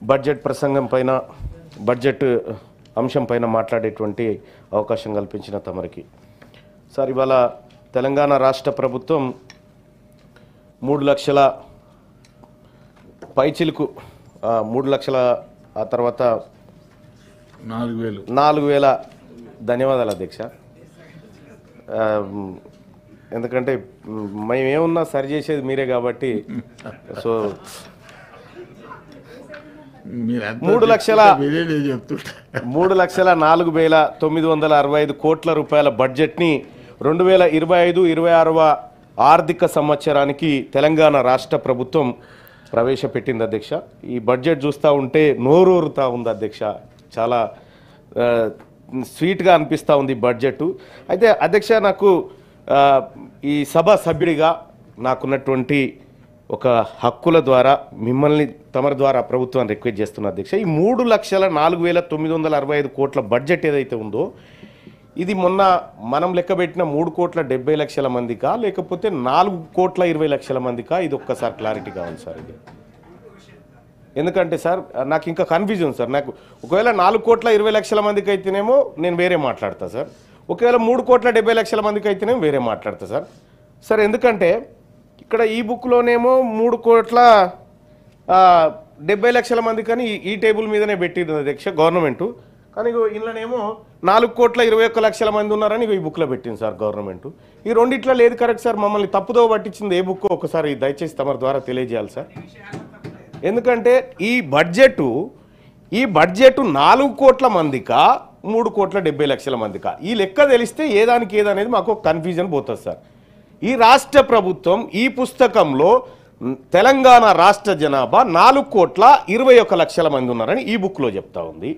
Budget ప్రసంగం పైన budget అంశం పైన మాట్లాడేటువంటి అవకాశం కల్పించిన తమరికి సార్ ఇవాళ తెలంగాణ రాష్ట్ర ప్రభుత్వం 3 లక్షల పైచిలకు 3 లక్షల ఆ తర్వాత 4,000 ధన్యవాదాలు అధ్యక్ష ఎందుకంటే మేమేమున్నా సరి చేసేది మీరే కాబట్టి సో 3,04,965 కోట్ల రూపాయల బడ్జెట్ని 2025-26వ ఆర్థిక సంవత్సరానికి తెలంగాణ రాష్ట్ర ప్రభుత్వం ప్రవేశపెట్టింది అధ్యక్ష. ఈ బడ్జెట్ చూస్తూ ఉంటే నోరూరుతా ఉంది అధ్యక్ష, చాలా స్వీట్గా అనిపిస్తూ ఉంది బడ్జెట్. అయితే అధ్యక్ష నాకు ఈ సభ సభ్యుడిగా నాకున్నటువంటి ఒక హక్కుల ద్వారా మిమ్మల్ని తమరి ద్వారా ప్రభుత్వాన్ని రిక్వెస్ట్ చేస్తున్నా అధ్యక్ష. ఈ 3,04,965 కోట్ల బడ్జెట్ ఏదైతే ఉందో ఇది మొన్న మనం లెక్కబెట్టిన 3,70,00,000 మందికా లేకపోతే 4,20,00,000 మందికా, ఇది ఒక్కసారి క్లారిటీ కావాలి సార్. ఇది ఎందుకంటే సార్ నాకు ఇంకా కన్ఫ్యూజన్ సార్. నాకు ఒకవేళ 4,20,00,000 మందికి అయితేనేమో నేను వేరే మాట్లాడతా సార్, ఒకవేళ 3,70,00,000 మందికి అయితేనేమో వేరే మాట్లాడతా సార్. సార్ ఎందుకంటే ఇక్కడ ఈ బుక్లోనేమో 3,70,00,000 మంది కానీ ఈ టేబుల్ మీదనే పెట్టింది అధ్యక్ష గవర్నమెంటు, కానీ ఇందులోనేమో 4,21,00,000 మంది ఉన్నారని ఈ బుక్లో పెట్టింది సార్ గవర్నమెంటు. ఈ రెండిట్లో లేదు కరెక్ట్ సార్. మమ్మల్ని తప్పుదో పట్టించింది ఏ బుక్ ఒకసారి దయచేసి తమ ద్వారా తెలియజేయాలి సార్. ఎందుకంటే ఈ బడ్జెట్ 4 కోట్ల మందికా 3,70,00,000 మందికా ఈ లెక్క తెలిస్తే ఏదానికి ఏదనేది మాకు కన్ఫ్యూజన్ పోతుంది సార్. ఈ రాష్ట్ర ప్రభుత్వం ఈ పుస్తకంలో తెలంగాణ రాష్ట్ర జనాభా 4,21,00,000 మంది ఉన్నారని ఈ బుక్లో చెప్తా ఉంది.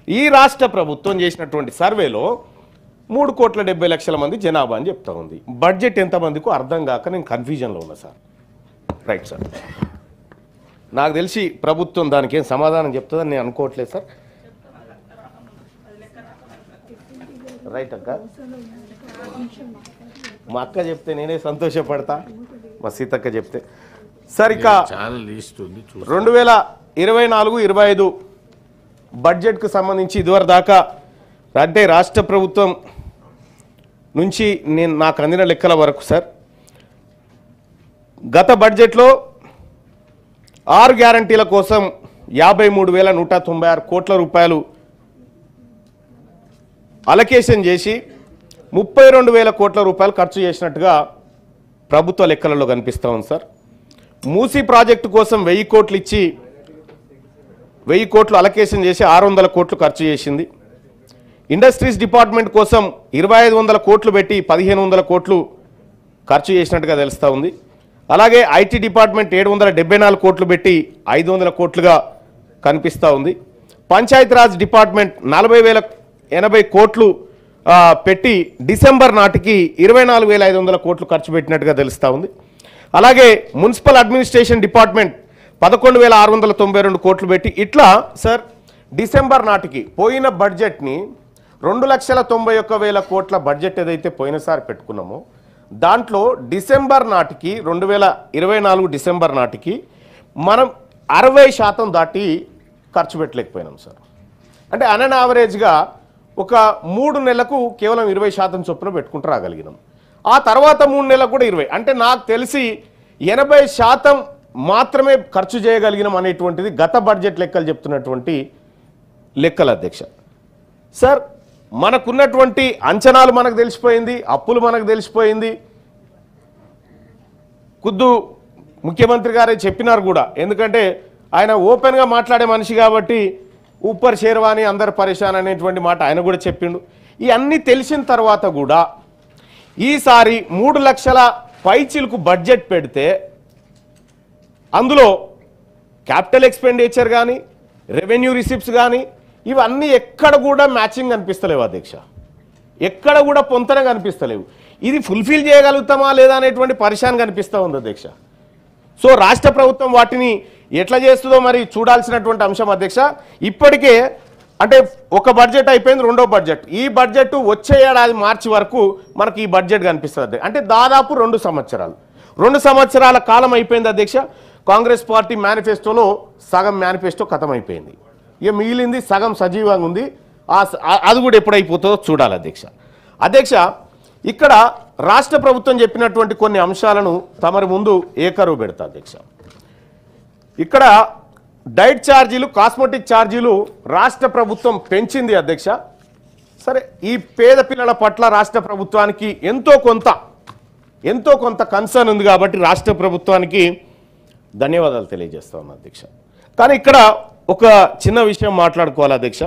ఈ రాష్ట్ర ప్రభుత్వం చేసినటువంటి సర్వేలో 3,70,00,000 మంది జనాభా అని చెప్తా ఉంది. బడ్జెట్ ఎంతమందికో అర్థం కాక నేను కన్ఫ్యూజన్లో ఉన్నా సార్. రైట్ సార్, నాకు తెలిసి ప్రభుత్వం దానికి ఏం సమాధానం చెప్తుందని నేను అనుకోవట్లేదు సార్. రైట్ అక్క, మా అక్క చెప్తే నేనే సంతోషపడతా, మా సీతక్క చెప్తే సార్. ఇక 2024-25 బడ్జెట్కు సంబంధించి ఇదివరకు దాకా అంటే రాష్ట్ర ప్రభుత్వం నుంచి నాకు అందిన లెక్కల వరకు సార్ గత బడ్జెట్లో 6 గ్యారంటీల కోసం 53,196 కోట్ల రూపాయలు అలొకేషన్ చేసి 32,000 కోట్ల రూపాయలు ఖర్చు చేసినట్టుగా ప్రభుత్వ లెక్కలలో కనిపిస్తూ ఉంది సార్. మూసీ ప్రాజెక్టు కోసం 1,000 కోట్లు ఇచ్చి 1,000 కోట్లు అలొకేషన్ చేసి 600 కోట్లు ఖర్చు చేసింది. ఇండస్ట్రీస్ డిపార్ట్మెంట్ కోసం 2,500 కోట్లు పెట్టి 1,500 కోట్లు ఖర్చు చేసినట్టుగా తెలుస్తూ ఉంది. అలాగే ఐటీ డిపార్ట్మెంట్ 774 కోట్లు పెట్టి 500 కోట్లుగా కనిపిస్తూ ఉంది. పంచాయతీరాజ్ డిపార్ట్మెంట్ 40,080 కోట్లు పెట్టి డిసెంబర్ నాటికి 24,500 కోట్లు ఖర్చు పెట్టినట్టుగా తెలుస్తూ ఉంది. అలాగే మున్సిపల్ అడ్మినిస్ట్రేషన్ డిపార్ట్మెంట్ 11,692 కోట్లు పెట్టి ఇట్లా సార్ డిసెంబర్ నాటికి పోయిన బడ్జెట్ని 2,91,000 కోట్ల బడ్జెట్ ఏదైతే పోయినసారి పెట్టుకున్నామో దాంట్లో డిసెంబర్ నాటికి 2024 డిసెంబర్ నాటికి మనం 60% దాటి ఖర్చు పెట్టలేకపోయినాం సార్. అంటే అన్ యావరేజ్గా ఒక 3 నెలలకు కేవలం 20% చొప్పున పెట్టుకుంటూ రాగలిగినాం. ఆ తర్వాత 3 నెలలకు కూడా 20, అంటే నాకు తెలిసి 80% మాత్రమే ఖర్చు చేయగలిగినాం అనేటువంటిది గత బడ్జెట్ లెక్కలు చెప్తున్నటువంటి లెక్కలు అధ్యక్ష. సార్ మనకున్నటువంటి అంచనాలు మనకు తెలిసిపోయింది, అప్పులు మనకు తెలిసిపోయింది. ఖుద్దు ముఖ్యమంత్రి గారే చెప్పినారు కూడా, ఎందుకంటే ఆయన ఓపెన్గా మాట్లాడే మనిషి కాబట్టి ఊపర్ షేర్వాణి అందరు పరేషాన్ అనేటువంటి మాట ఆయన కూడా చెప్పిండు. ఈ అన్నీ తెలిసిన తర్వాత కూడా ఈసారి 3 లక్షల పైచిలకు బడ్జెట్ పెడితే అందులో క్యాపిటల్ ఎక్స్పెండిచర్ కానీ రెవెన్యూ రిసిప్ట్స్ కానీ ఇవన్నీ ఎక్కడ కూడా మ్యాచింగ్ కనిపిస్తలేవు అధ్యక్ష, ఎక్కడ కూడా పొంతన కనిపిస్తలేవు. ఇది ఫుల్ఫిల్ చేయగలుగుతామా లేదా అనేటువంటి పరిశాన్ కనిపిస్తూ ఉంది అధ్యక్ష. సో రాష్ట్ర ప్రభుత్వం వాటిని ఎట్లా చేస్తుందో మరి చూడాల్సినటువంటి అంశం అధ్యక్ష. ఇప్పటికే అంటే ఒక బడ్జెట్ అయిపోయింది, రెండో బడ్జెట్. ఈ బడ్జెట్ వచ్చే ఏడాది మార్చి వరకు మనకి ఈ బడ్జెట్ కనిపిస్తుంది. అంటే దాదాపు 2 సంవత్సరాల కాలం అయిపోయింది అధ్యక్ష. కాంగ్రెస్ పార్టీ మేనిఫెస్టోలో సగం మేనిఫెస్టో ఖతమైపోయింది. ఇక మిగిలింది సగం సజీవంగా ఉంది. అది కూడా ఎప్పుడైపోతుందో చూడాలి అధ్యక్ష. అధ్యక్ష, ఇక్కడ రాష్ట్ర ప్రభుత్వం చెప్పినటువంటి కొన్ని అంశాలను తమరి ముందు ఏకరువు పెడతా అధ్యక్ష. ఇక్కడ డైట్ ఛార్జీలు, కాస్మెటిక్ ఛార్జీలు రాష్ట్ర ప్రభుత్వం పెంచింది అధ్యక్ష. సరే, ఈ పేద పిల్లల పట్ల రాష్ట్ర ప్రభుత్వానికి ఎంతో కొంత కన్సర్న్ ఉంది కాబట్టి రాష్ట్ర ప్రభుత్వానికి ధన్యవాదాలు తెలియజేస్తా ఉన్నా అధ్యక్ష. కానీ ఇక్కడ ఒక చిన్న విషయం మాట్లాడుకోవాలి అధ్యక్ష.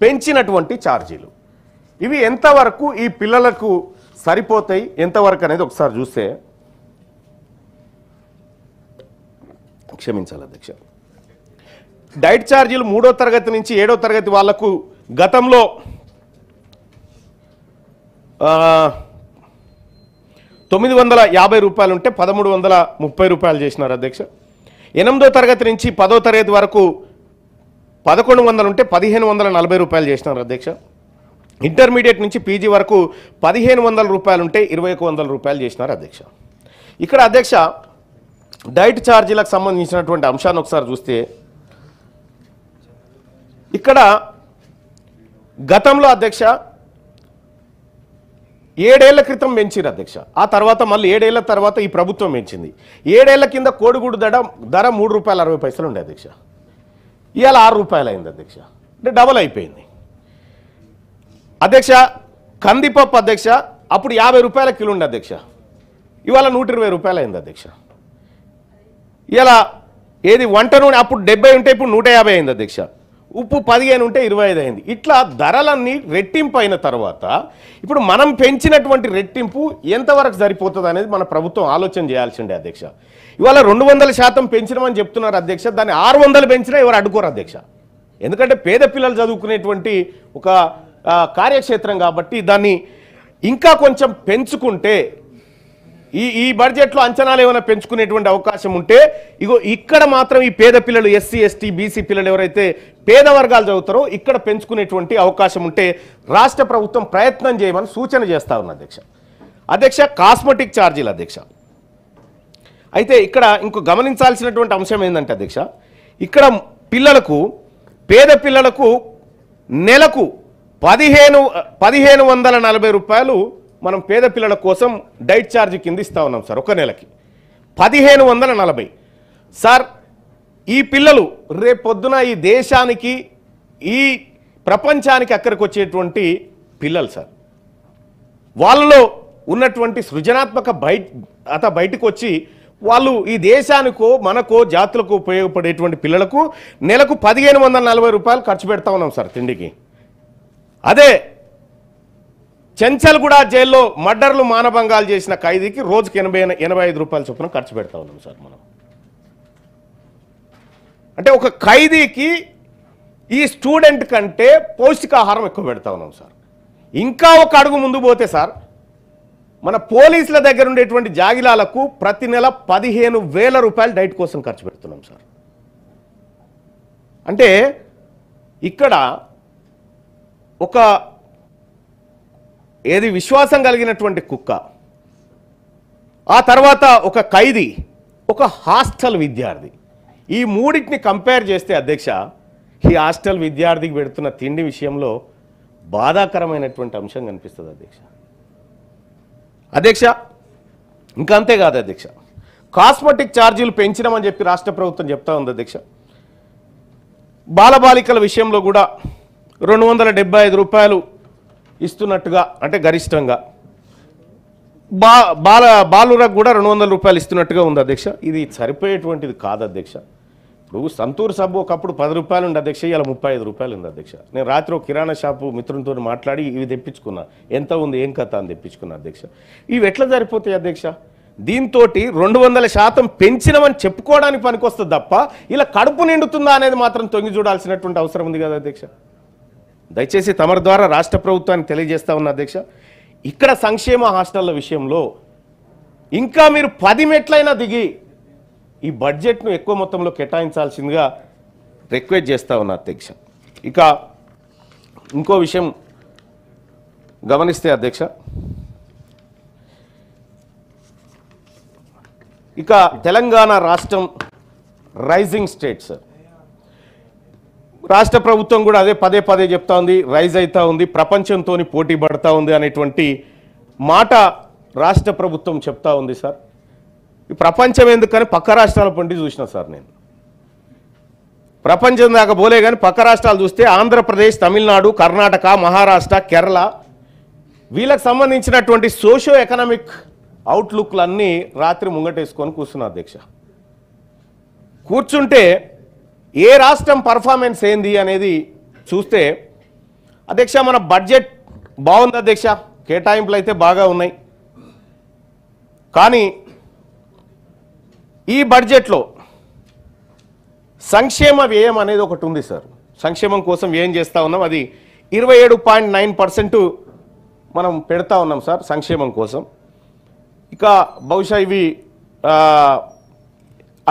పెంచినటువంటి ఛార్జీలు ఇవి ఎంతవరకు ఈ పిల్లలకు సరిపోతాయి, ఎంతవరకు అనేది ఒకసారి చూస్తే, క్షమించాలి అధ్యక్ష, డైట్ ఛార్జీలు 3వ తరగతి నుంచి 7వ తరగతి వాళ్లకు గతంలో 950 రూపాయలు ఉంటే 1330 రూపాయలు చేసినారు అధ్యక్ష. 8వ తరగతి నుంచి 10వ తరగతి వరకు 1100 ఉంటే 1540 రూపాయలు చేసినారు అధ్యక్ష. ఇంటర్మీడియట్ నుంచి పీజీ వరకు 1500 రూపాయలు ఉంటే 2100 రూపాయలు చేసినారు అధ్యక్ష. ఇక్కడ అధ్యక్ష డైట్ ఛార్జీలకు సంబంధించినటువంటి అంశాన్ని ఒకసారి చూస్తే, ఇక్కడ గతంలో అధ్యక్ష 7 ఏళ్ల క్రితం పెంచారు అధ్యక్ష. ఆ తర్వాత మళ్ళీ 7 ఏళ్ల తర్వాత ఈ ప్రభుత్వం పెంచింది. 7 ఏళ్ల కింద కోడిగుడు ధర ₹3.60 ఉండే అధ్యక్ష. ఇవాళ ₹6 అయింది అధ్యక్ష. అంటే డబల్ అయిపోయింది అధ్యక్ష. కందిపప్పు అధ్యక్ష అప్పుడు ₹50 కిలో ఉండే అధ్యక్ష. ఇవాళ ₹120 అయింది అధ్యక్ష. ఇలా ఏది వంట నూనె అప్పుడు 70 ఉంటే ఇప్పుడు 150 అయింది అధ్యక్ష. ఉప్పు 15 ఉంటే 25 అయింది. ఇట్లా ధరలన్నీ రెట్టింపు అయిన తర్వాత ఇప్పుడు మనం పెంచినటువంటి రెట్టింపు ఎంతవరకు సరిపోతుంది అనేది మన ప్రభుత్వం ఆలోచన చేయాల్సిందే అధ్యక్ష. ఇవాళ 200% పెంచినామని చెప్తున్నారు అధ్యక్ష. దాన్ని 600 పెంచినా ఎవరు అడ్డుకోరు అధ్యక్ష. ఎందుకంటే పేద పిల్లలు చదువుకునేటువంటి ఒక కార్యక్షేత్రం కాబట్టి దాన్ని ఇంకా కొంచెం పెంచుకుంటే ఈ బడ్జెట్లో అంచనాలు ఏమైనా పెంచుకునేటువంటి అవకాశం ఉంటే, ఇగో ఇక్కడ మాత్రం ఈ పేద పిల్లలు, ఎస్సీ ఎస్టీ బీసీ పిల్లలు ఎవరైతే పేద వర్గాలు చదువుతారో ఇక్కడ పెంచుకునేటువంటి అవకాశం ఉంటే రాష్ట్ర ప్రభుత్వం ప్రయత్నం చేయమని సూచన చేస్తా ఉన్న అధ్యక్ష. కాస్మెటిక్ ఛార్జీలు అధ్యక్ష. అయితే ఇక్కడ ఇంకో గమనించాల్సినటువంటి అంశం ఏంటంటే అధ్యక్ష, ఇక్కడ పేద పిల్లలకు నెలకు 1540 రూపాయలు మనం పేద పిల్లల కోసం డైట్ ఛార్జ్ కింద ఇస్తా ఉన్నాం సార్. ఒక నెలకి 1540. సార్, ఈ పిల్లలు రేపొద్దున ఈ దేశానికి ఈ ప్రపంచానికి అక్కడికి వచ్చేటువంటి పిల్లలు సార్. వాళ్ళలో ఉన్నటువంటి సృజనాత్మక బయటకు వచ్చి వాళ్ళు ఈ దేశానికో మనకో జాతులకు ఉపయోగపడేటువంటి పిల్లలకు నెలకు 1540 రూపాయలు ఖర్చు పెడతా ఉన్నాం సార్ తిండికి. అదే చెంచల్గూడ జైల్లో మర్డర్లు మానభంగాలు చేసిన ఖైదీకి రోజుకి 85 రూపాయల చొప్పున ఖర్చు పెడతా ఉన్నాం సార్ మనం. అంటే ఒక ఖైదీకి ఈ స్టూడెంట్ కంటే పౌష్టికాహారం ఎక్కువ పెడతా ఉన్నాం సార్. ఇంకా ఒక అడుగు ముందు పోతే సార్, మన పోలీసుల దగ్గర ఉండేటువంటి జాగిలాలకు ప్రతి నెల 15,000 రూపాయలు డైట్ కోసం ఖర్చు పెడుతున్నాం సార్. అంటే ఇక్కడ ఒక ఏది విశ్వాసం కలిగినటువంటి కుక్క, ఆ తర్వాత ఒక ఖైదీ, ఒక హాస్టల్ విద్యార్థి, ఈ మూడింటిని కంపేర్ చేస్తే అధ్యక్ష ఈ హాస్టల్ విద్యార్థికి పెడుతున్న తిండి విషయంలో బాధాకరమైనటువంటి అంశం కనిపిస్తుంది అధ్యక్ష. ఇంకా అంతేకాదు అధ్యక్ష, కాస్మెటిక్ ఛార్జీలు పెంచినామని చెప్పి రాష్ట్ర ప్రభుత్వం చెప్తా ఉంది అధ్యక్ష. బాలబాలికల విషయంలో కూడా 275 రూపాయలు ఇస్తున్నట్టుగా, అంటే గరిష్టంగా బాలురకు కూడా 200 రూపాయలు ఇస్తున్నట్టుగా ఉంది అధ్యక్ష. ఇది సరిపోయేటువంటిది కాదు అధ్యక్ష. ఇప్పుడు సంతూర్ సబ్బు ఒకప్పుడు 10 రూపాయలు ఉంది అధ్యక్ష, ఇలా 35 రూపాయలు ఉంది అధ్యక్ష. నేను రాత్రి ఒక కిరాణా షాపు మిత్రులతో మాట్లాడి ఇవి తెప్పించుకున్నా, ఎంత ఉంది ఏం కథ అని తెప్పించుకున్నా అధ్యక్ష. ఇవి ఎట్లా సరిపోతాయి అధ్యక్ష? దీంతో 200% పెంచినమని చెప్పుకోవడానికి పనికొస్తుంది తప్ప ఇలా కడుపు నిండుతుందా అనేది మాత్రం తొంగి చూడాల్సినటువంటి అవసరం ఉంది కదా అధ్యక్ష. దయచేసి తమరి ద్వారా రాష్ట్ర ప్రభుత్వానికి తెలియజేస్తా ఉన్న అధ్యక్ష, ఇక్కడ సంక్షేమ హాస్టళ్ల విషయంలో ఇంకా మీరు 10 మెట్లైనా దిగి ఈ బడ్జెట్ను ఎక్కువ మొత్తంలో కేటాయించాల్సిందిగా రిక్వెస్ట్ చేస్తా ఉన్నా అధ్యక్ష. ఇక ఇంకో విషయం గమనిస్తే అధ్యక్ష, ఇక తెలంగాణ రాష్ట్రం రైజింగ్ స్టేట్ సార్. రాష్ట్ర ప్రభుత్వం కూడా అదే పదే పదే చెప్తా ఉంది, రైజ్ అవుతా ఉంది, ప్రపంచంతో పోటీ పడతా ఉంది అనేటువంటి మాట రాష్ట్ర ప్రభుత్వం చెప్తా ఉంది సార్. ఈ ప్రపంచం ఎందుకని పక్క రాష్ట్రాల పండి చూసిన సార్ నేను. ప్రపంచం దాకా పోలే కానీ పక్క రాష్ట్రాలు చూస్తే ఆంధ్రప్రదేశ్, తమిళనాడు, కర్ణాటక, మహారాష్ట్ర, కేరళ వీళ్ళకి సంబంధించినటువంటి సోషో ఎకనామిక్ అవుట్లుక్లన్నీ రాత్రి ముంగటేసుకొని కూర్చున్నారు అధ్యక్ష. కూర్చుంటే ఏ రాష్ట్రం పర్ఫార్మెన్స్ ఏంది అనేది చూస్తే అధ్యక్ష మన బడ్జెట్ బాగుంది అధ్యక్ష, కేటాయింపులు అయితే బాగా ఉన్నాయి. కానీ ఈ బడ్జెట్లో సంక్షేమ వ్యయం అనేది ఒకటి ఉంది సార్. సంక్షేమం కోసం వ్యయం చేస్తూ ఉన్నాం, అది 27.9% మనం పెడతా ఉన్నాం సార్ సంక్షేమం కోసం. ఇక బహుశా ఇవి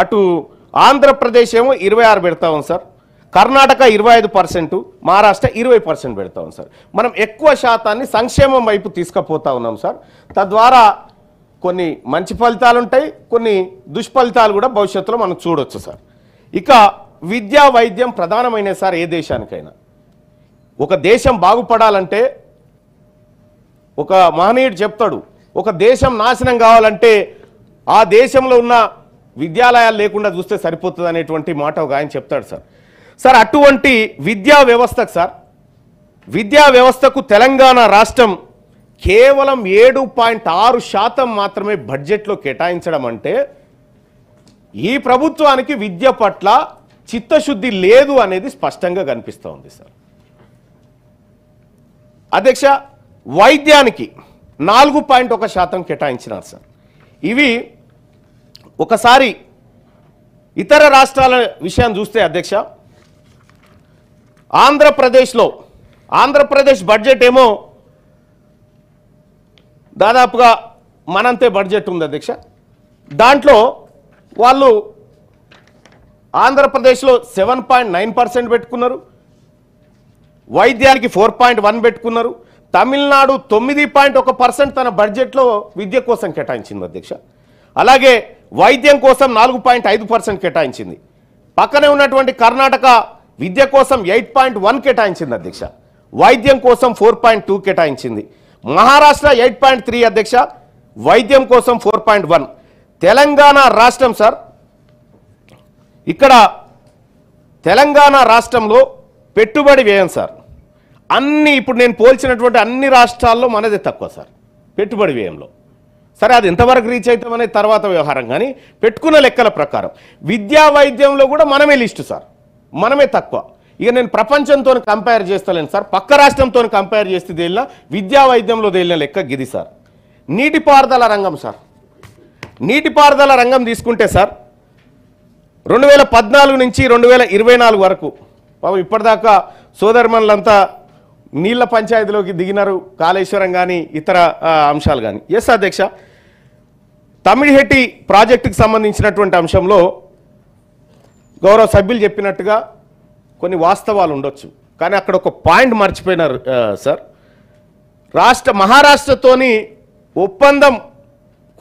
అటు ఆంధ్రప్రదేశ్ ఏమో 26 పెడతా ఉన్నాం సార్, కర్ణాటక 25%, మహారాష్ట్ర 20% పెడతా ఉన్నాం సార్. మనం ఎక్కువ శాతాన్ని సంక్షేమం వైపు తీసుకుపోతా ఉన్నాం సార్. తద్వారా కొన్ని మంచి ఫలితాలు ఉంటాయి, కొన్ని దుష్ఫలితాలు కూడా భవిష్యత్తులో మనం చూడొచ్చు సార్. ఇక విద్యా వైద్యం ప్రధానమైన సార్ ఏ దేశానికైనా. ఒక దేశం బాగుపడాలంటే ఒక మహనీయుడు చెప్తాడు, ఒక దేశం నాశనం కావాలంటే ఆ దేశంలో ఉన్న విద్యాలయాలు లేకుండా చూస్తే సరిపోతుంది అనేటువంటి మాట ఒక ఆయన చెప్తాడు సార్. సార్ అటువంటి విద్యా వ్యవస్థకు సార్, విద్యా వ్యవస్థకు తెలంగాణ రాష్ట్రం కేవలం 7.6% మాత్రమే బడ్జెట్లో కేటాయించడం అంటే ఈ ప్రభుత్వానికి విద్య పట్ల చిత్తశుద్ధి లేదు అనేది స్పష్టంగా కనిపిస్తూ ఉంది సార్. అధ్యక్ష వైద్యానికి 4.1% కేటాయించినారు సార్. ఇవి ఒకసారి ఇతర రాష్ట్రాల విషయాన్ని చూస్తే అధ్యక్ష ఆంధ్రప్రదేశ్ బడ్జెట్ ఏమో దాదాపుగా మనంతే బడ్జెట్ ఉంది అధ్యక్ష. దాంట్లో వాళ్ళు ఆంధ్రప్రదేశ్లో 7.9% పెట్టుకున్నారు, వైద్యానికి 4.1 పెట్టుకున్నారు. తమిళనాడు 9.1% తన బడ్జెట్లో విద్య కోసం కేటాయించింది అధ్యక్ష. అలాగే వైద్యం కోసం 4.5% కేటాయించింది. పక్కనే ఉన్నటువంటి కర్ణాటక విద్య కోసం 8.1 కేటాయించింది అధ్యక్ష, వైద్యం కోసం 4.2 కేటాయించింది. మహారాష్ట్ర 8.3 అధ్యక్ష, వైద్యం కోసం 4.1. తెలంగాణ రాష్ట్రం సార్, ఇక్కడ తెలంగాణ రాష్ట్రంలో పెట్టుబడి వ్యయం సార్ ఇప్పుడు నేను పోల్చినటువంటి అన్ని రాష్ట్రాల్లో మనదే తక్కువ సార్ పెట్టుబడి వ్యయంలో. సరే అది ఎంతవరకు రీచ్ అవుతామనే తర్వాత వ్యవహారం, కానీ పెట్టుకున్న లెక్కల ప్రకారం విద్యా వైద్యంలో కూడా మనమే లిస్టు సార్, మనమే తక్కువ. ఇక నేను ప్రపంచంతో కంపేర్ చేస్తలేను సార్, పక్క రాష్ట్రంతో కంపేర్ చేస్తే తేలిన విద్యా వైద్యంలో తేలిన లెక్క గిది సార్. నీటిపారుదల రంగం సార్, నీటిపారుదల రంగం తీసుకుంటే సార్ 2014 నుంచి 2024 వరకు ఇప్పటిదాకా సోదరుమణులంతా నీళ్ల పంచాయతీలోకి దిగినారు, కాళేశ్వరం కానీ ఇతర అంశాలు కానీ. ఎస్ అధ్యక్ష, తమిళహెట్టి ప్రాజెక్టుకి సంబంధించినటువంటి అంశంలో గౌరవ సభ్యులు చెప్పినట్టుగా కొన్ని వాస్తవాలు ఉండొచ్చు, కానీ అక్కడ ఒక పాయింట్ మర్చిపోయినారు సార్. మహారాష్ట్రతోని ఒప్పందం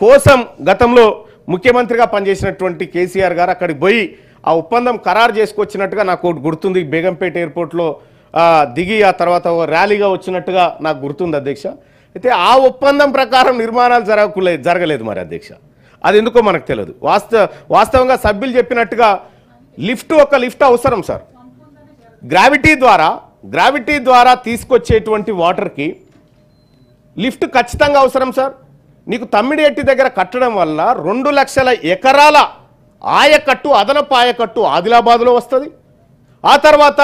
కోసం గతంలో ముఖ్యమంత్రిగా పనిచేసినటువంటి కేసీఆర్ గారు అక్కడికి పోయి ఆ ఒప్పందం ఖరారు చేసుకొచ్చినట్టుగా నాకు గుర్తుంది. బేగంపేట ఎయిర్పోర్ట్లో దిగి ఆ తర్వాత ర్యాలీగా వచ్చినట్టుగా నాకు గుర్తుంది అధ్యక్ష. అయితే ఆ ఒప్పందం ప్రకారం నిర్మాణాలు జరగలేదు మరి అధ్యక్ష, అది ఎందుకో మనకు తెలియదు. వాస్తవంగా సభ్యులు చెప్పినట్టుగా ఒక లిఫ్ట్ అవసరం సార్. గ్రావిటీ ద్వారా తీసుకొచ్చేటువంటి వాటర్కి లిఫ్ట్ ఖచ్చితంగా అవసరం సార్. నీకు తమ్మిడిహెట్టి దగ్గర కట్టడం వల్ల 2 లక్షల ఎకరాల ఆయకట్టు, అదనపు ఆయకట్టు ఆదిలాబాద్లో వస్తుంది. ఆ తర్వాత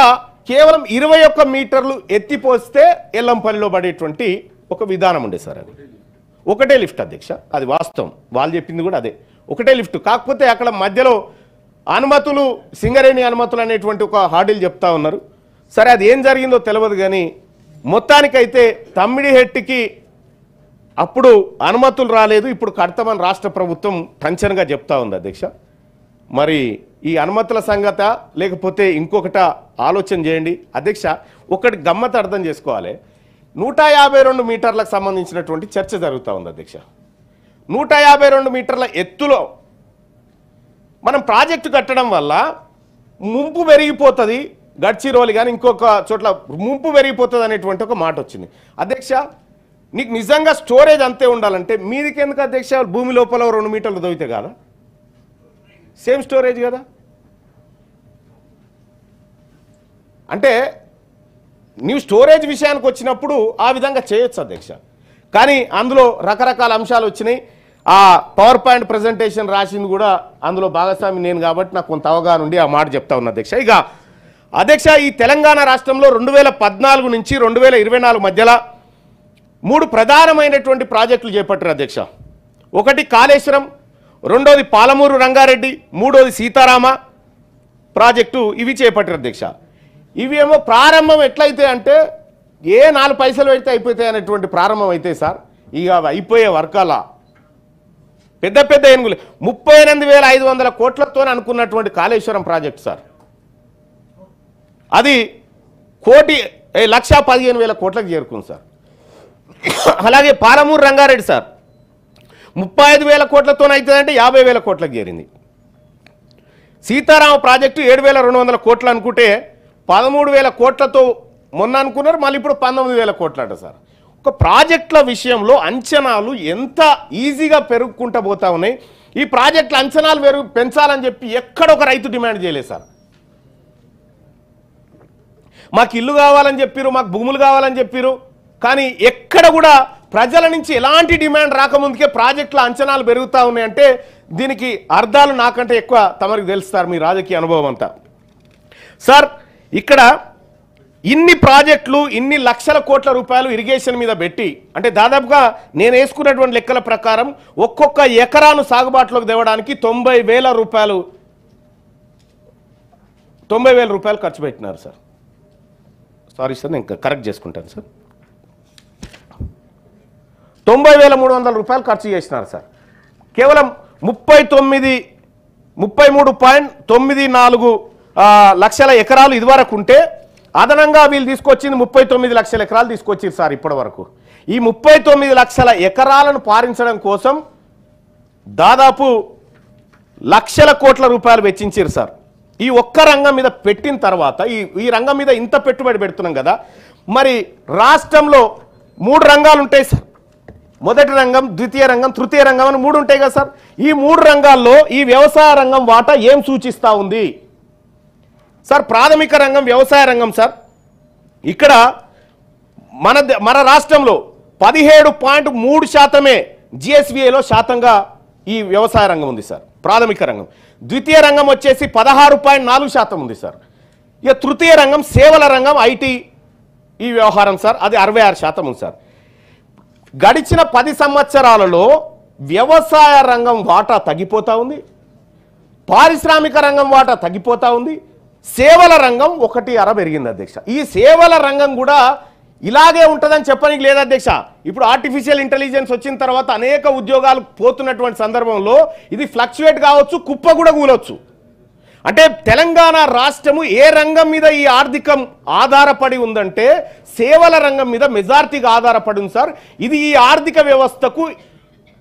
కేవలం 21 మీటర్లు ఎత్తిపోస్తే ఎల్లంపల్లిలో పడేటువంటి ఒక విధానం ఉండే సార్. అది ఒకటే లిఫ్ట్ అధ్యక్ష, అది వాస్తవం, వాళ్ళు చెప్పింది కూడా అదే, ఒకటే లిఫ్ట్. కాకపోతే అక్కడ మధ్యలో అనుమతులు, సింగరేణి అనుమతులు అనేటువంటి ఒక హార్డిల్ చెప్తా ఉన్నారు. సరే అది ఏం జరిగిందో తెలియదు, కానీ మొత్తానికైతే తమ్మిడిహెట్టికి అప్పుడు అనుమతులు రాలేదు, ఇప్పుడు కడతామని రాష్ట్ర ప్రభుత్వం టెన్షన్గా చెప్తా ఉంది అధ్యక్ష. మరి ఈ అనుమతుల సంగత లేకపోతే ఇంకొకట ఆలోచన చేయండి అధ్యక్ష. ఒకటి గమ్మత్ అర్థం చేసుకోవాలి, 152 మీటర్లకు సంబంధించినటువంటి చర్చ జరుగుతూ ఉంది అధ్యక్ష. 152 మీటర్ల ఎత్తులో మనం ప్రాజెక్టు కట్టడం వల్ల ముంపు పెరిగిపోతుంది, గడ్చిరోలి కానీ ఇంకొక చోట్ల ముంపు పెరిగిపోతుంది అనేటువంటి ఒక మాట వచ్చింది. అధ్యక్ష, నీకు నిజంగా స్టోరేజ్ అంతే ఉండాలంటే మీదికి ఎందుకు అధ్యక్ష? భూమి లోపల 2 మీటర్లు దొవితే కదా సేమ్ స్టోరేజ్ కదా. అంటే నీవు స్టోరేజ్ విషయానికి వచ్చినప్పుడు ఆ విధంగా చేయొచ్చు అధ్యక్ష. కానీ అందులో రకరకాల అంశాలు వచ్చినాయి. ఆ పవర్ పాయింట్ ప్రజెంటేషన్ రాసింది కూడా అందులో భాగస్వామి నేను కాబట్టి నాకు కొంత అవగాహన ఉండి ఆ మాట చెప్తా ఉన్నా అధ్యక్ష. ఇక అధ్యక్ష, ఈ తెలంగాణ రాష్ట్రంలో 2014 నుంచి 2024 మధ్యలో 3 ప్రధానమైనటువంటి ప్రాజెక్టులు చేపట్టారు అధ్యక్ష. ఒకటి కాళేశ్వరం, రెండోది పాలమూరు రంగారెడ్డి, మూడోది సీతారామ ప్రాజెక్టు. ఇవి చేపట్టారు అధ్యక్ష. ఇవి ఏమో ప్రారంభం ఎట్లయితే అంటే 4 పైసలు పెడితే అయిపోతాయి అనేటువంటి ప్రారంభం అయితే సార్, ఇక అయిపోయే వర్కాల పెద్ద పెద్ద ఏనుగులు 38,500 కోట్లతో అనుకున్నటువంటి కాళేశ్వరం ప్రాజెక్టు సార్, అది 1,15,000 కోట్లకు చేరుకుంది సార్. అలాగే పాలమూరు రంగారెడ్డి సార్ 35,000 కోట్లతో అవుతుందంటే 50,000 కోట్లకు చేరింది. సీతారామ ప్రాజెక్టు 7,200 కోట్లు అనుకుంటే 13,000 కోట్లతో మొన్న అనుకున్నారు, మళ్ళీ ఇప్పుడు 19,000 కోట్లు అంట సార్. ఒక ప్రాజెక్టుల విషయంలో అంచనాలు ఎంత ఈజీగా పెరుగుకుంటూ పోతా ఉన్నాయి. ఈ ప్రాజెక్టుల అంచనాలు పెంచాలని చెప్పి ఎక్కడ ఒక రైతు డిమాండ్ చేయలేదు సార్. మాకు ఇల్లు కావాలని చెప్పారు, మాకు భూములు కావాలని చెప్పారు, కానీ ఎక్కడ కూడా ప్రజల నుంచి ఎలాంటి డిమాండ్ రాకముందుకే ప్రాజెక్టుల అంచనాలు పెరుగుతూ ఉన్నాయంటే దీనికి అర్థాలు నాకంటే ఎక్కువ తమరికి తెలుస్తారు మీ రాజకీయ అనుభవం అంతా. సార్, ఇక్కడ ఇన్ని ప్రాజెక్టులు ఇన్ని లక్షల కోట్ల రూపాయలు ఇరిగేషన్ మీద పెట్టి, అంటే దాదాపుగా నేను వేసుకున్నటువంటి లెక్కల ప్రకారం ఒక్కొక్క ఎకరాను సాగుబాటులోకి తేవడానికి 90,000 రూపాయలు ఖర్చు పెట్టినారు సార్. సారీ సార్, నేను కరెక్ట్ చేసుకుంటాను సార్. 90,300 రూపాయలు ఖర్చు చేసినారు సార్. కేవలం 33.94 లక్షల ఎకరాలు ఇదివరకు ఉంటే అదనంగా వీళ్ళు తీసుకొచ్చింది 39 లక్షల ఎకరాలు తీసుకొచ్చారు సార్. ఇప్పటి వరకు ఈ 39 లక్షల ఎకరాలను పారించడం కోసం దాదాపు లక్షల కోట్ల రూపాయలు వెచ్చించారు సార్. ఈ ఒక్క రంగం మీద పెట్టిన తర్వాత ఈ రంగం మీద ఇంత పెట్టుబడి పెడుతున్నాం కదా, మరి రాష్ట్రంలో 3 రంగాలు ఉంటాయి సార్. మొదటి రంగం, ద్వితీయ రంగం, తృతీయ రంగం అని 3 ఉంటాయి కదా సార్. ఈ 3 రంగాల్లో ఈ వ్యవసాయ రంగం వాటా ఏం సూచిస్తూ ఉంది సార్? ప్రాథమిక రంగం వ్యవసాయ రంగం సార్, ఇక్కడ మన రాష్ట్రంలో 17.3% జిఎస్విఏలో శాతంగా ఈ వ్యవసాయ రంగం ఉంది సార్, ప్రాథమిక రంగం. ద్వితీయ రంగం వచ్చేసి 16.4% ఉంది సార్. ఇక తృతీయ రంగం సేవల రంగం, ఐటీ ఈ వ్యవహారం సార్, అది 66% ఉంది సార్. గడిచిన 10 సంవత్సరాలలో వ్యవసాయ రంగం వాటా తగ్గిపోతూ ఉంది, పారిశ్రామిక రంగం వాటా తగ్గిపోతూ ఉంది, సేవల రంగం 1.5 పెరిగింది అధ్యక్ష. ఈ సేవల రంగం కూడా ఇలాగే ఉంటుందని చెప్పడానికి లేదు అధ్యక్ష. ఇప్పుడు ఆర్టిఫిషియల్ ఇంటెలిజెన్స్ వచ్చిన తర్వాత అనేక ఉద్యోగాలు పోతున్నటువంటి సందర్భంలో ఇది ఫ్లక్చువేట్ కావచ్చు, కుప్ప కూడా కూలొచ్చు. అంటే తెలంగాణ రాష్ట్రము ఏ రంగం మీద ఈ ఆర్థికం ఆధారపడి ఉందంటే సేవల రంగం మీద మెజారిటీగా ఆధారపడి ఉంది సార్. ఇది ఈ ఆర్థిక వ్యవస్థకు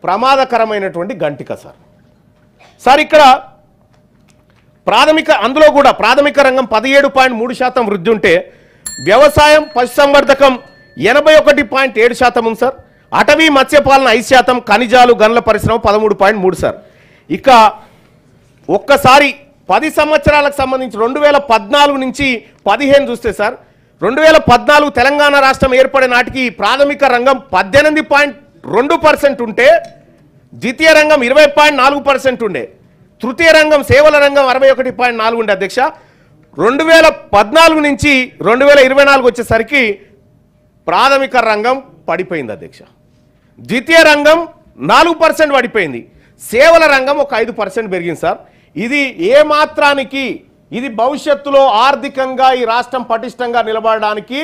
ప్రమాదకరమైనటువంటి గంటిక సార్. సార్, ఇక్కడ అందులో కూడా ప్రాథమిక రంగం 17.3% వృద్ధి ఉంటే వ్యవసాయం పశుసంవర్ధకం 81.7% ఉంది సార్. అటవీ మత్స్యపాలన 5%, ఖనిజాలు గనుల పరిశ్రమ 13.3 సార్. ఇక ఒక్కసారి 10 సంవత్సరాలకు సంబంధించి 2014 నుంచి 15 చూస్తే సార్, 2014 తెలంగాణ రాష్ట్రం ఏర్పడే నాటికి ప్రాథమిక రంగం 18.2% ఉంటే ద్వితీయ రంగం 20.4% ఉండే, తృతీయ రంగం సేవల రంగం 61.4 ఉండే అధ్యక్ష. 2014 నుంచి 2024 వచ్చేసరికి ప్రాథమిక రంగం పడిపోయింది అధ్యక్ష. ద్వితీయ రంగం 4% పడిపోయింది, సేవల రంగం ఒక 5% పెరిగింది సార్. ఇది ఏ మాత్రానికి ఇది భవిష్యత్తులో ఆర్థికంగా ఈ రాష్ట్రం పటిష్టంగా నిలబడడానికి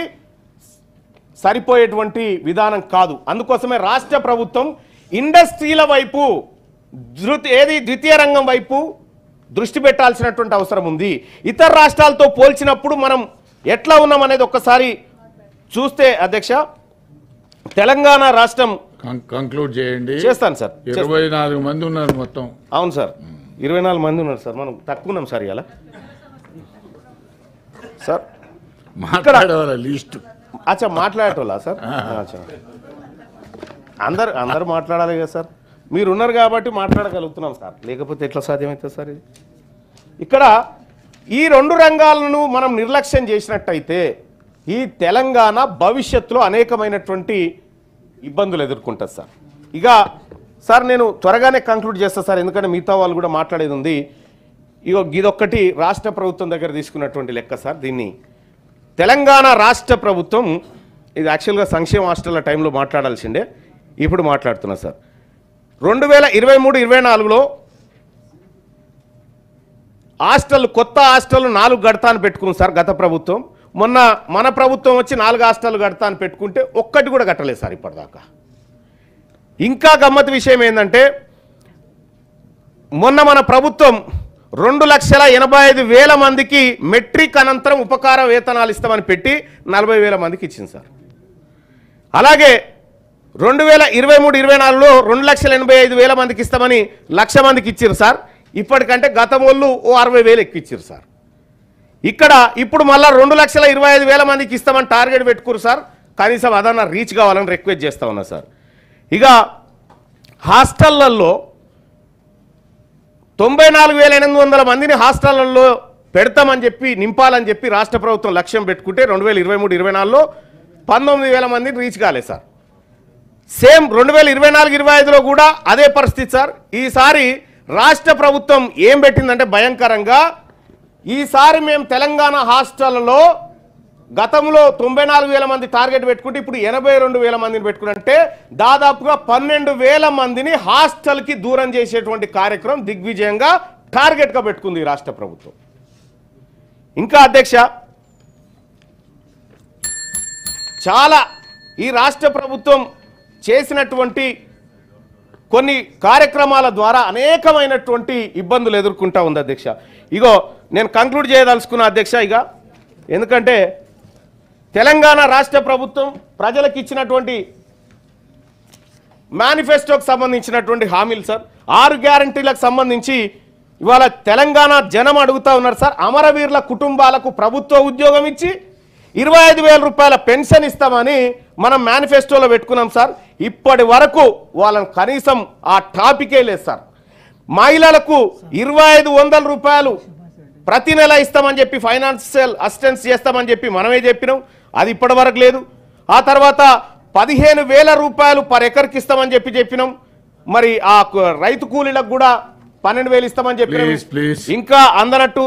సరిపోయేటువంటి విధానం కాదు. అందుకోసమే రాష్ట్ర ప్రభుత్వం ఇండస్ట్రీల వైపు ద్వితీయ రంగం వైపు దృష్టి పెట్టాల్సినటువంటి అవసరం ఉంది. ఇతర రాష్ట్రాలతో పోల్చినప్పుడు మనం ఎట్లా ఉన్నాం అనేది ఒక్కసారి చూస్తే అధ్యక్ష, తెలంగాణ రాష్ట్రం కంక్లూడ్ చేయండి. చేస్తాను సార్. 24 మంది ఉన్నారు మొత్తం. అవును సార్, 24 మంది ఉన్నారు సార్, మనం తక్కువ ఉన్నాం సార్ ఇలా సార్. మాట్లాడేవాళ్ళ లిస్టు అచ్చా మాట్లాడేటోళ్ళా సార్? అచ్చా అందరు మాట్లాడాలి కదా సార్, మీరు ఉన్నారు కాబట్టి మాట్లాడగలుగుతున్నాం సార్, లేకపోతే ఎట్లా సాధ్యమవుతుంది సార్ ఇది? ఇక్కడ ఈ 2 రంగాలను మనం నిర్లక్ష్యం చేసినట్టయితే ఈ తెలంగాణ భవిష్యత్తులో అనేకమైనటువంటి ఇబ్బందులు ఎదుర్కొంటుంది సార్. ఇక సార్ నేను త్వరగానే కంక్లూడ్ చేస్తాను సార్, ఎందుకంటే మిగతా వాళ్ళు కూడా మాట్లాడేది ఉంది. ఇదొక్కటి రాష్ట్ర ప్రభుత్వం దగ్గర తీసుకున్నటువంటి లెక్క సార్. దీన్ని తెలంగాణ రాష్ట్ర ప్రభుత్వం, ఇది యాక్చువల్గా సంక్షేమ హాస్టళ్ల టైంలో మాట్లాడాల్సిందే, ఇప్పుడు మాట్లాడుతున్నా సార్. 2023-24లో కొత్త హాస్టల్ 4 గడతాను పెట్టుకుంది సార్ గత ప్రభుత్వం. మొన్న మన ప్రభుత్వం వచ్చి 4 హాస్టల్ కడతాను పెట్టుకుంటే ఒక్కటి కూడా కట్టలేదు సార్ ఇప్పటిదాకా. ఇంకా గమ్మత్ విషయం ఏంటంటే మొన్న మన ప్రభుత్వం 2,85,000 మందికి మెట్రిక్ అనంతరం ఉపకార వేతనాలు ఇస్తామని పెట్టి 40,000 మందికి ఇచ్చింది సార్. అలాగే 2023-24లో 2,85,000 మందికి ఇస్తామని 1,00,000 మందికి ఇచ్చారు సార్. ఇప్పటికంటే గత వాళ్ళు 60,000 ఎక్కిచ్చారు సార్. ఇక్కడ ఇప్పుడు మళ్ళీ 2,25,000 మందికి ఇస్తామని టార్గెట్ పెట్టుకురు సార్. కనీసం అదన్నా రీచ్ కావాలని రిక్వెస్ట్ చేస్తా ఉన్నా సార్. ఇక హాస్టళ్లలో 94,800 మందిని హాస్టళ్లలో పెడతామని చెప్పి నింపాలని చెప్పి రాష్ట్ర ప్రభుత్వం లక్ష్యం పెట్టుకుంటే 2023-24లో 19,000 మందిని రీచ్ కాలేదు సార్. సేమ్ 2024-25లో కూడా అదే పరిస్థితి సార్. ఈసారి రాష్ట్ర ప్రభుత్వం ఏం పెట్టిందంటే భయంకరంగా, ఈసారి మేము తెలంగాణ హాస్టళ్లలో గతంలో 94,000 మంది టార్గెట్ పెట్టుకుంటే ఇప్పుడు 82,000 మందిని పెట్టుకుంటే దాదాపుగా 12,000 మందిని హాస్టల్కి దూరం చేసేటువంటి కార్యక్రమం దిగ్విజయంగా టార్గెట్గా పెట్టుకుంది ఈ రాష్ట్ర ప్రభుత్వం. ఇంకా అధ్యక్ష, చాలా ఈ రాష్ట్ర ప్రభుత్వం చేసినటువంటి కొన్ని కార్యక్రమాల ద్వారా అనేకమైనటువంటి ఇబ్బందులు ఎదుర్కొంటా ఉంది అధ్యక్ష. ఇగో నేను కంక్లూడ్ చేయదలుచుకున్నా అధ్యక్ష. ఇక ఎందుకంటే తెలంగాణ రాష్ట్ర ప్రభుత్వం ప్రజలకు ఇచ్చినటువంటి మేనిఫెస్టోకి సంబంధించినటువంటి హామీలు సార్, 6 గ్యారంటీలకు సంబంధించి ఇవాళ తెలంగాణ జనం అడుగుతా ఉన్నారు సార్. అమరవీరుల కుటుంబాలకు ప్రభుత్వ ఉద్యోగం ఇచ్చి 25,000 రూపాయల పెన్షన్ ఇస్తామని మనం మేనిఫెస్టోలో పెట్టుకున్నాం సార్. ఇప్పటి వరకు వాళ్ళని కనీసం ఆ టాపికే లేదు సార్. మహిళలకు 2,500 రూపాయలు ప్రతి నెల ఇస్తామని చెప్పి ఫైనాన్షియల్ అసిస్టెన్స్ చేస్తామని చెప్పి మనమే చెప్పినాం, అది ఇప్పటి వరకు లేదు. ఆ తర్వాత 15,000 రూపాయలు పర్ ఎకర్కి ఇస్తామని చెప్పినాం. మరి ఆ రైతు కూలీలకు కూడా 12,000 ఇస్తామని చెప్పినాం, ఇంకా అందనట్టు.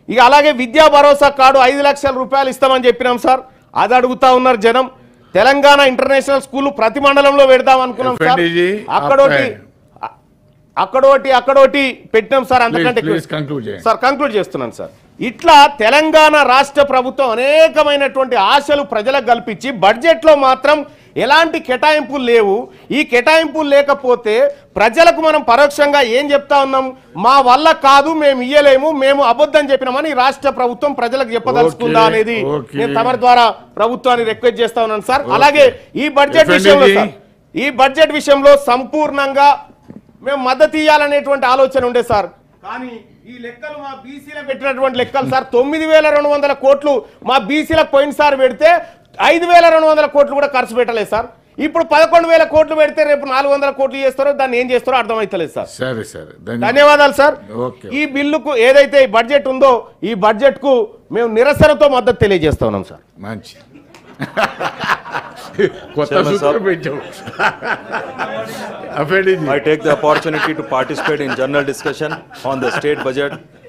ఇక అలాగే విద్యా భరోసా కార్డు 5 లక్షల రూపాయలు ఇస్తామని చెప్పినాం సార్, అది అడుగుతా ఉన్నారు జనం. తెలంగాణ ఇంటర్నేషనల్ స్కూల్ ప్రతి మండలంలో పెడదాం అనుకున్నాం సార్, అక్కడోటి పెట్టినాం సార్. అంతకంటే సార్ కంక్లూడ్ చేస్తున్నాను సార్. ఇట్లా తెలంగాణ రాష్ట్ర ప్రభుత్వం అనేకమైనటువంటి ఆశలు ప్రజలకు కల్పించి బడ్జెట్లో మాత్రం ఎలాంటి కేటాయింపులు లేవు. ఈ కేటాయింపులు లేకపోతే ప్రజలకు మనం పరోక్షంగా ఏం చెప్తా ఉన్నాం, మా వల్ల కాదు, మేము ఇయ్యలేము, మేము అబద్ధం చెప్పినామని రాష్ట్ర ప్రభుత్వం ప్రజలకు చెప్పదలుచుకుందా అనేది నేను తమరి ద్వారా ప్రభుత్వాన్ని రిక్వెస్ట్ చేస్తా ఉన్నాను సార్. అలాగే ఈ బడ్జెట్ విషయంలో సంపూర్ణంగా మేము మద్దతు ఇవ్వాలనేటువంటి ఆలోచన ఉండే సార్. కానీ ఈ లెక్కలు మా బీసీలకు పెట్టినటువంటి లెక్కలు సార్. 9,200 కోట్లు మా బీసీలకు పోయినసారి పెడితే 5,200 కోట్లు కూడా ఖర్చు పెట్టలేదు సార్. ఇప్పుడు 11,000 కోట్లు పెడితే రేపు 400 కోట్లు చేస్తారో దాన్ని ఏం చేస్తారో అర్థమైతలేదు సార్. సరే సరే, ధన్యవాదాలు సార్. ఈ బిల్లుకు ఏదైతే ఈ బడ్జెట్ ఉందో ఈ బడ్జెట్ కు మేము నిరసనతో మద్దతు తెలియజేస్తా ఉన్నాం సార్. మంచి I take the opportunity to participate in general discussion on the state budget